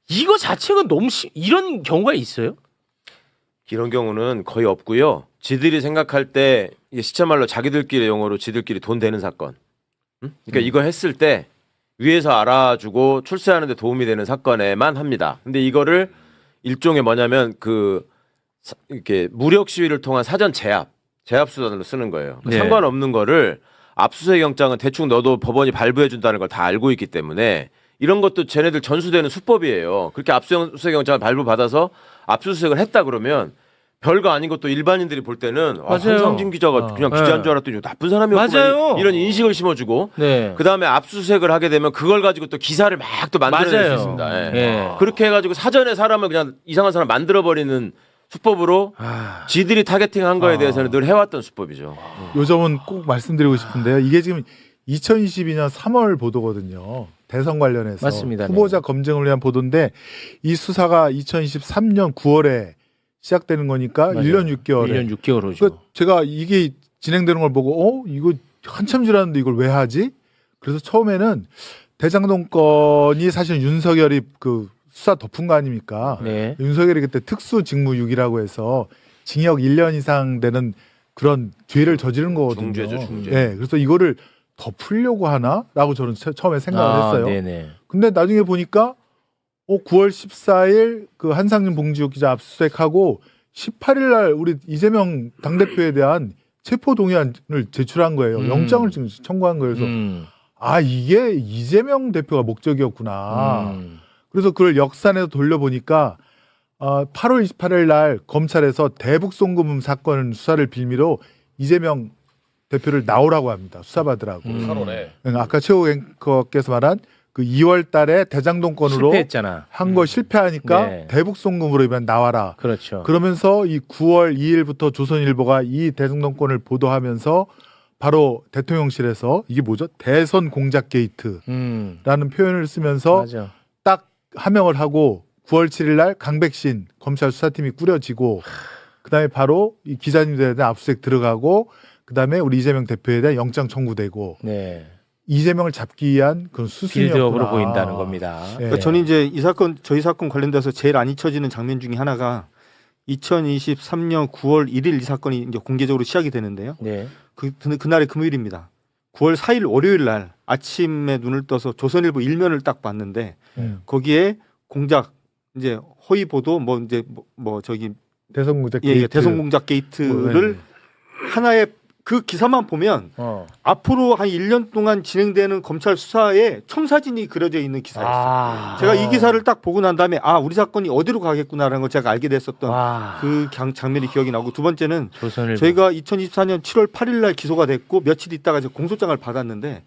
이거 자체가 너무 이런 경우가 있어요? 이런 경우는 거의 없고요. 지들이 생각할 때 이게 시체말로 자기들끼리 용어로 지들끼리 돈 되는 사건. 응? 그러니까 이거 했을 때 위에서 알아주고 출세하는 데 도움이 되는 사건에만 합니다. 근데 이거를 일종의 뭐냐면 이렇게 무력 시위를 통한 사전 제압 수단으로 쓰는 거예요. 네. 상관없는 거를 압수수색 영장은 대충 넣어도 법원이 발부해 준다는 걸 다 알고 있기 때문에 이런 것도 쟤네들 전수되는 수법이에요. 그렇게 압수수색 영장을 발부받아서 압수수색을 했다 그러면 별거 아닌 것도 일반인들이 볼 때는 황상진 기자가 그냥 기자인 줄 알았더니 나쁜 사람이었구나 이런 인식을 심어주고 네. 그다음에 압수수색을 하게 되면 그걸 가지고 또 기사를 막 또 만들어낼 수 있습니다. 예. 예. 그렇게 해가지고 사전에 사람을 그냥 이상한 사람 만들어버리는 수법으로 지들이 타겟팅한 거에 대해서는 늘 해왔던 수법이죠. 요 점은 꼭 말씀드리고 싶은데요. 이게 지금 2022년 3월 보도거든요. 대선 관련해서 맞습니다. 후보자 검증을 위한 보도인데 이 수사가 2023년 9월에 시작되는 거니까 맞아요. 1년 6개월에. 1년 6개월이죠. 그러니까 제가 이게 진행되는 걸 보고 이거 한참 지났는데 이걸 왜 하지? 그래서 처음에는 대장동 건이 사실 윤석열이 그 수사 덮은 거 아닙니까? 네. 윤석열이 그때 특수직무유기라고 해서 징역 1년 이상 되는 그런 죄를 저지른 거거든요. 중죄죠, 중죄. 예, 그래서 이거를 덮으려고 하나라고 저는 처음에 생각을 했어요. 네네. 근데 나중에 보니까 9월 14일 그 한상윤 봉지욱 기자 압수수색하고 18일 날 우리 이재명 당대표에 대한 체포 동의안을 제출한 거예요. 영장을 지금 청구한 거예요. 그래서 이게 이재명 대표가 목적이었구나. 그래서 그걸 역산해서 돌려보니까 8월 28일 날 검찰에서 대북 송금 사건 수사를 빌미로 이재명 대표를 나오라고 합니다. 수사받으라고. 8월에. 아까 최호 앵커께서 말한 그 2월 달에 대장동 건으로 실패했잖아. 한 거 실패하니까 네. 대북 송금으로 이번 나와라. 그렇죠. 그러면서 이 9월 2일부터 조선일보가 이 대장동 건을 보도하면서 바로 대통령실에서 이게 뭐죠? 대선 공작 게이트라는 표현을 쓰면서 맞아. 딱 하명을 하고 9월 7일 날 강백신 검찰 수사팀이 꾸려지고 그다음에 바로 이 기자님들에 대한 압수수색 들어가고 그다음에 우리 이재명 대표에 대한 영장 청구되고 네. 이재명을 잡기 위한 그런 수순이었구나. 빌드업으로 보인다는 겁니다. 네. 그러니까 저는 이제 이 사건 저희 사건 관련돼서 제일 안 잊혀지는 장면 중에 하나가 2023년 9월 1일 이 사건이 이제 공개적으로 시작이 되는데요. 네. 그날이 금요일입니다. 9월 4일 월요일 날 아침에 눈을 떠서 조선일보 일면을 딱 봤는데 거기에 공작 이제 허위 보도 저기 대선 공작 게이트. 대선 공작 게이트를 하나의 그 기사만 보면 앞으로 한 1년 동안 진행되는 검찰 수사에 청사진이 그려져 있는 기사였어요. 제가 이 기사를 딱 보고 난 다음에 우리 사건이 어디로 가겠구나라는 걸 제가 알게 됐었던 그 장면이 기억이 나고 두 번째는 조선일보. 저희가 2024년 7월 8일 날 기소가 됐고 며칠 있다가 이제 공소장을 받았는데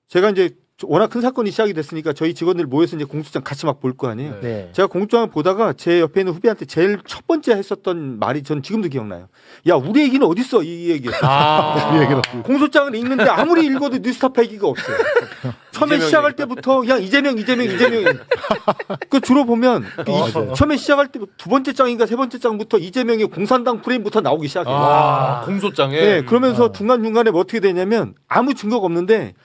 제가 이제 워낙 큰 사건이 시작이 됐으니까 저희 직원들 모여서 이제 공소장 같이 막 볼 거 아니에요. 네. 제가 공소장을 보다가 제 옆에 있는 후배한테 제일 첫 번째 했었던 말이 전 지금도 기억나요. 야, 우리 얘기는 어디 있어? 이 얘기였어요. 공소장을 읽는데 아무리 읽어도 뉴스타파 얘기가 없어요. 처음에 시작할 때부터 야 이재명. 그 주로 보면 처음에 시작할 때 두 번째 장인가 세 번째 장부터 이재명의 공산당 프레임부터 나오기 시작해요. 공소장에. 네, 그러면서 중간중간에 뭐 어떻게 되냐면 아무 증거가 없는데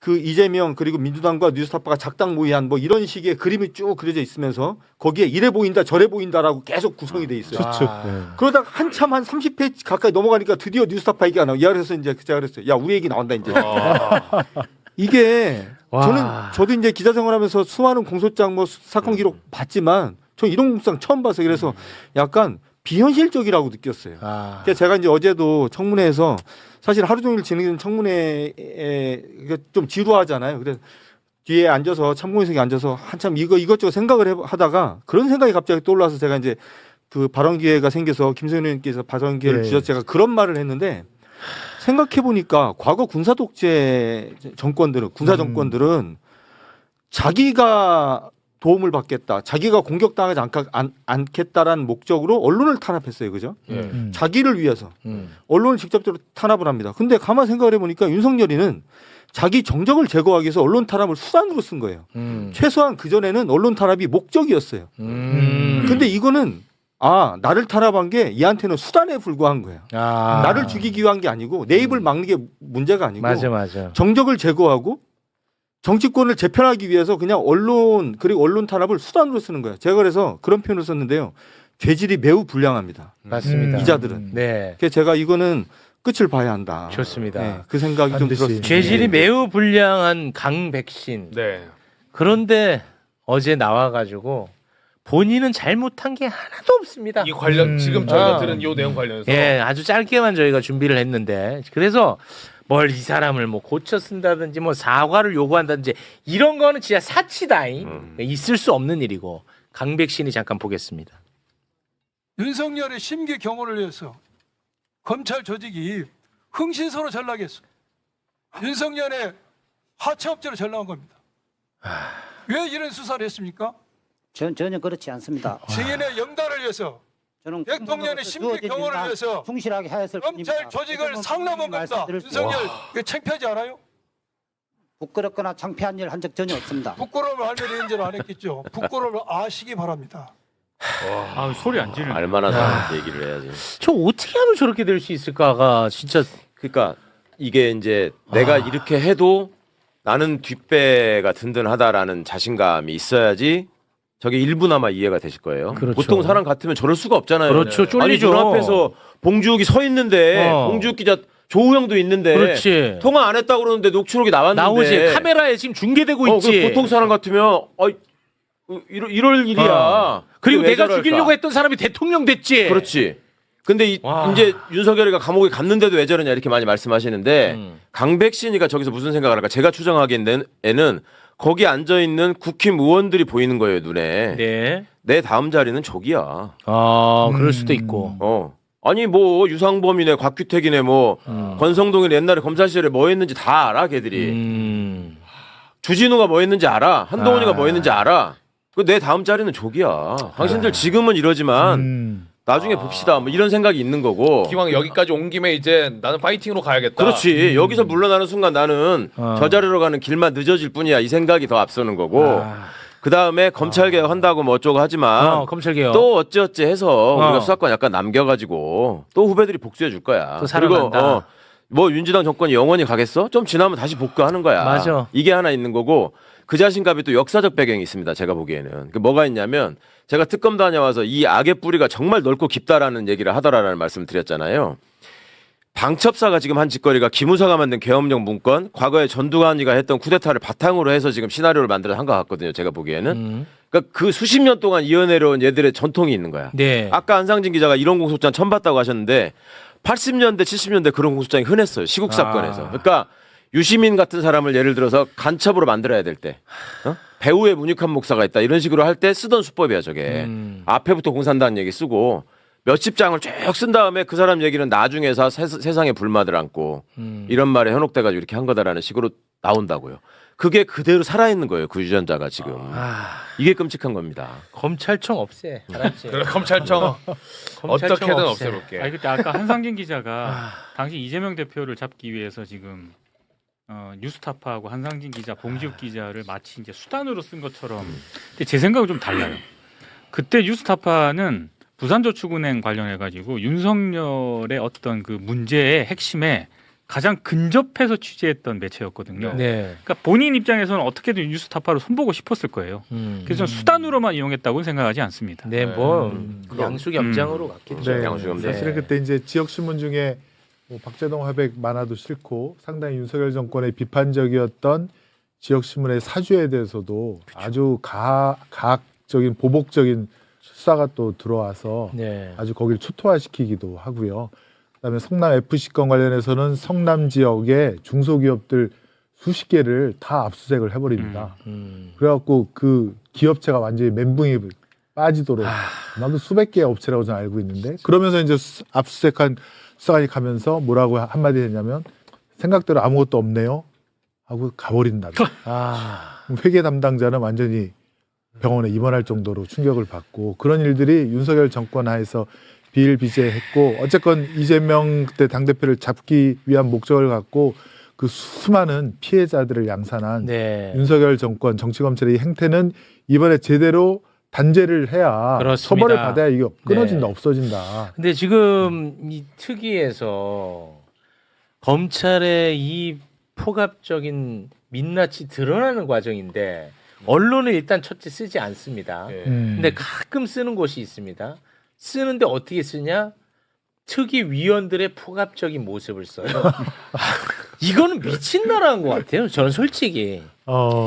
그 이재명 그리고 민주당과 뉴스타파가 작당 모의한 뭐 이런 식의 그림이 쭉 그려져 있으면서 거기에 이래 보인다 저래 보인다라고 계속 구성이 돼 있어요. 그러다가 한참 한 30페이지 가까이 넘어가니까 드디어 뉴스타파 얘기가 나와. 그래서 이제 제가 그랬어요. 야, 우리 얘기 나온다 이제. 이게 저도 이제 기자 생활하면서 수많은 공소장 뭐 사건 기록 봤지만 저 이런 공소장 처음 봤어요. 그래서 약간 비현실적이라고 느꼈어요. 그러니까 제가 이제 어제도 청문회에서 사실 하루 종일 진행되는 청문회에 좀 지루하잖아요. 그래서 뒤에 앉아서 참고인석에 앉아서 한참 이것저것 생각을 하다가 그런 생각이 갑자기 떠올라서 제가 이제 그 발언 기회가 생겨서 김성현 의원께서 발언 기회를 주셔서 제가 그런 말을 했는데 생각해 보니까 과거 군사 독재 정권들은 자기가 도움을 받겠다. 자기가 공격당하지 않겠다라는 목적으로 언론을 탄압했어요. 그죠? 자기를 위해서 언론을 직접적으로 탄압을 합니다. 근데 가만 생각을 해보니까 윤석열이는 자기 정적을 제거하기 위해서 언론 탄압을 수단으로 쓴 거예요. 최소한 그전에는 언론 탄압이 목적이었어요. 근데 이거는 나를 탄압한 게 얘한테는 수단에 불과한 거예요. 나를 죽이기 위한 게 아니고 내 입을 막는 게 문제가 아니고 맞아. 정적을 제거하고 정치권을 재편하기 위해서 그냥 언론 그리고 언론 탄압을 수단으로 쓰는 거예요. 제가 그래서 그런 표현을 썼는데요. 죄질이 매우 불량합니다. 맞습니다. 이자들은. 네. 그래서 제가 이거는 끝을 봐야 한다. 좋습니다. 네, 그 생각이 좀 반드시. 들었습니다. 죄질이 매우 불량한 강백신. 네. 그런데 어제 나와가지고 본인은 잘못한 게 하나도 없습니다. 이 관련 지금 저희가 들은 요 내용 관련해서 예, 아주 짧게만 저희가 준비를 했는데 그래서 뭘 이 사람을 뭐 고쳐 쓴다든지 뭐 사과를 요구한다든지 이런 거는 진짜 사치다잉. 있을 수 없는 일이고 강백신이 잠깐 보겠습니다. 윤석열의 심기 경호를 위해서 검찰 조직이 흥신소로 전락했어. 윤석열의 하청업체로 전락한 겁니다. 왜 이런 수사를 했습니까? 전혀 그렇지 않습니다. 증인의 영달을 위해서 저는 대통령의 심기 경호를 위해서 충실하게 하였을 뿐입니다. 검찰 조직을 상납한 겁니다. 윤석열 이거 창피하지 않아요? 부끄럽거나 창피한 일 한 적 전혀 없습니다. 부끄러움을 알면 이런 줄 안 했겠죠. 부끄러움을 아시기 바랍니다. 소리 안 지르네. 알만한 사람한테 얘기를 해야지. 저 어떻게 하면 저렇게 될 수 있을까가 진짜 그러니까 이게 이제 내가 이렇게 해도 나는 뒷배가 든든하다라는 자신감이 있어야지 저게 일부나마 이해가 되실 거예요. 그렇죠. 보통 사람 같으면 저럴 수가 없잖아요. 그렇죠. 쫄리죠. 아니 눈앞에서 봉주욱이 서 있는데 봉주욱 기자 조우영도 있는데 그렇지. 통화 안 했다고 그러는데 녹취록이 나왔는데 나오지. 카메라에 지금 중계되고 있지. 보통 사람 같으면 이럴 일이야. 그리고 왜 내가 저럴까? 죽이려고 했던 사람이 대통령 됐지. 그렇지. 근데 이제 윤석열이가 감옥에 갔는데도 왜 저러냐 이렇게 많이 말씀하시는데 강백신이가 저기서 무슨 생각을 할까? 제가 추정하기에는 거기 앉아 있는 국힘 의원들이 보이는 거예요 눈에. 네. 내 다음 자리는 저기야. 그럴 수도 있고. 아니 뭐 유상범이네 곽규택이네 뭐 권성동이네 옛날에 검사 시절에 뭐 했는지 다 알아 걔들이. 주진우가 뭐 했는지 알아. 한동훈이가 뭐 했는지 알아. 그 내 다음 자리는 저기야. 당신들 지금은 이러지만 나중에 봅시다. 뭐 이런 생각이 있는 거고. 기왕 여기까지 온 김에 이제 나는 파이팅으로 가야겠다. 그렇지. 여기서 물러나는 순간 나는 저 자리로 가는 길만 늦어질 뿐이야. 이 생각이 더 앞서는 거고. 그 다음에 검찰개혁 한다고 뭐 어쩌고 하지만 검찰개혁. 또 어찌어찌 해서 우리가 수사권 약간 남겨가지고 또 후배들이 복수해 줄 거야. 또 살아난다. 그리고 뭐 윤지당 정권이 영원히 가겠어? 좀 지나면 다시 복구하는 거야. 맞아. 이게 하나 있는 거고 그 자신감이 또 역사적 배경이 있습니다. 제가 보기에는. 그 뭐가 있냐면 제가 특검 다녀와서 이 악의 뿌리가 정말 넓고 깊다라는 얘기를 하더라라는 말씀을 드렸잖아요. 방첩사가 지금 한 짓거리가 기무사가 만든 계엄령 문건, 과거에 전두환이가 했던 쿠데타를 바탕으로 해서 지금 시나리오를 만들어 한 것 같거든요. 제가 보기에는. 그러니까 그 수십 년 동안 이어내려온 얘들의 전통이 있는 거야. 네. 아까 한상진 기자가 이런 공소장 처음 봤다고 하셨는데 80년대, 70년대 그런 공소장이 흔했어요. 시국 사건에서. 그러니까 유시민 같은 사람을 예를 들어서 간첩으로 만들어야 될 때 배우의 문익환 목사가 있다 이런 식으로 할 때 쓰던 수법이야 저게. 앞에부터 공산당 얘기 쓰고 몇십 장을 쭉 쓴 다음에 그 사람 얘기는 나중에서 세상에 불만을 안고 이런 말에 현혹돼가지고 이렇게 한 거다라는 식으로 나온다고요. 그게 그대로 살아있는 거예요. 그 유전자가 지금. 이게 끔찍한 겁니다. 검찰청 없애. 알았지? 그래, 검찰청 어떻게든 없애. 없애볼게. 아니 그때 아까 한상진 기자가 당시 이재명 대표를 잡기 위해서 지금 뉴스타파하고 한상진 기자, 봉지욱 기자를 마치 이제 수단으로 쓴 것처럼. 근데 제 생각은 좀 달라요. 그때 뉴스타파는 부산저축은행 관련해 가지고 윤석열의 어떤 그 문제의 핵심에 가장 근접해서 취재했던 매체였거든요. 네. 그러니까 본인 입장에서는 어떻게든 뉴스타파로 손보고 싶었을 거예요. 그래서 수단으로만 이용했다고는 생각하지 않습니다. 네, 뭐 양수겸장으로 갔겠죠. 네. 양수겸장. 사실은 그때 이제 지역 신문 중에 뭐 박재동 화백 만화도 싫고 상당히 윤석열 정권의 비판적이었던 지역 신문의 사주에 대해서도 아주 가학적인 보복적인 수사가 또 들어와서 아주 거기를 초토화시키기도 하고요. 그다음에 성남 FC 건 관련해서는 성남 지역의 중소기업들 수십 개를 다 압수수색을 해버립니다. 그래갖고 그 기업체가 완전히 멘붕이 빠지도록 아마도 수백 개의 업체라고 저는 알고 있는데 그러면서 이제 압수수색한 수사관이 가면서 뭐라고 한마디 했냐면 생각대로 아무것도 없네요 하고 가버린다. 회계 담당자는 완전히 병원에 입원할 정도로 충격을 받고 그런 일들이 윤석열 정권 하에서 비일비재했고 어쨌건 이재명 그때 당대표를 잡기 위한 목적을 갖고 그 수많은 피해자들을 양산한 네. 윤석열 정권 정치검찰의 행태는 이번에 제대로 단죄를 해야 그렇습니다. 처벌을 받아야 이게 끊어진다 네. 없어진다. 근데 지금 이 특위에서 검찰의 이 포갑적인 민낯이 드러나는 과정인데 언론은 일단 첫째 쓰지 않습니다. 근데 가끔 쓰는 곳이 있습니다. 쓰는데 어떻게 쓰냐? 특위 위원들의 포갑적인 모습을 써요. 이거는 미친 나라인 것 같아요. 저는 솔직히.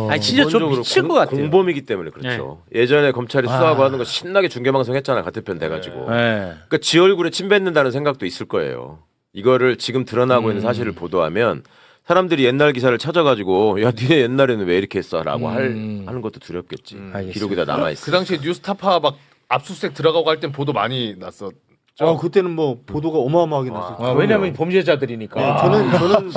아니 진짜 좀 기본적으로 미칠 것 같아요. 공범이기 때문에 그렇죠. 예전에 검찰이 수사하고 하는 거 신나게 중계방송 했잖아. 같은 편 돼가지고. 네. 그러니까 지 얼굴에 침 뱉는다는 생각도 있을 거예요. 이거를 지금 드러나고 있는 사실을 보도하면 사람들이 옛날 기사를 찾아가지고 야 니네 옛날에는 왜 이렇게 했어라고 하는 것도 두렵겠지. 기록이 다 남아있어. 그 당시에 뉴스타파 막 압수수색 들어가고 할 땐 보도 많이 났었죠. 그때는 뭐 보도가 어마어마하게 났었죠. 왜냐하면 범죄자들이니까.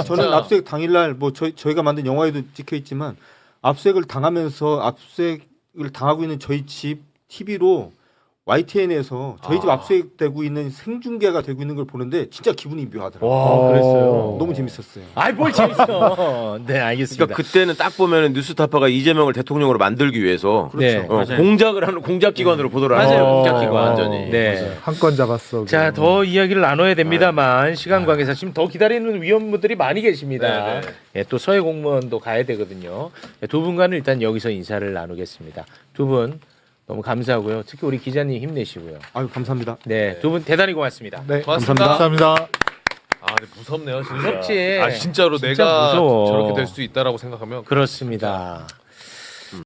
저는 압수수색 당일날 뭐 저희가 만든 영화에도 찍혀 있지만 압수수색을 당하면서 압수수색을 당하고 있는 저희 집 TV로 YTN에서 저희 집 압수수색되고 있는 생중계가 되고 있는 걸 보는데 진짜 기분이 묘하더라고요. 와, 그랬어요. 너무 재밌었어요. 아이 뭘 재밌어. 네, 알겠습니다. 그러니까 그때는 딱 보면은 뉴스타파가 이재명을 대통령으로 만들기 위해서 네. 공작을 하는 공작기관으로 보도를 하는 맞아요. 거예요. 공작기관. 완전히. 네. 한 건 잡았어. 자, 더 이야기를 나눠야 됩니다만 시간 관계상 지금 더 기다리는 위원분들이 많이 계십니다. 예, 또 서해 공무원도 가야 되거든요. 예, 두 분과는 일단 여기서 인사를 나누겠습니다. 두 분 너무 감사하고요. 특히 우리 기자님 힘내시고요. 아유 감사합니다. 네, 두 분 대단히 고맙습니다. 네, 고맙습니다. 감사합니다. 근데 무섭네요, 진짜. 무섭지. 진짜로 진짜 내가 무서워. 저렇게 될 수 있다라고 생각하면 그렇습니다.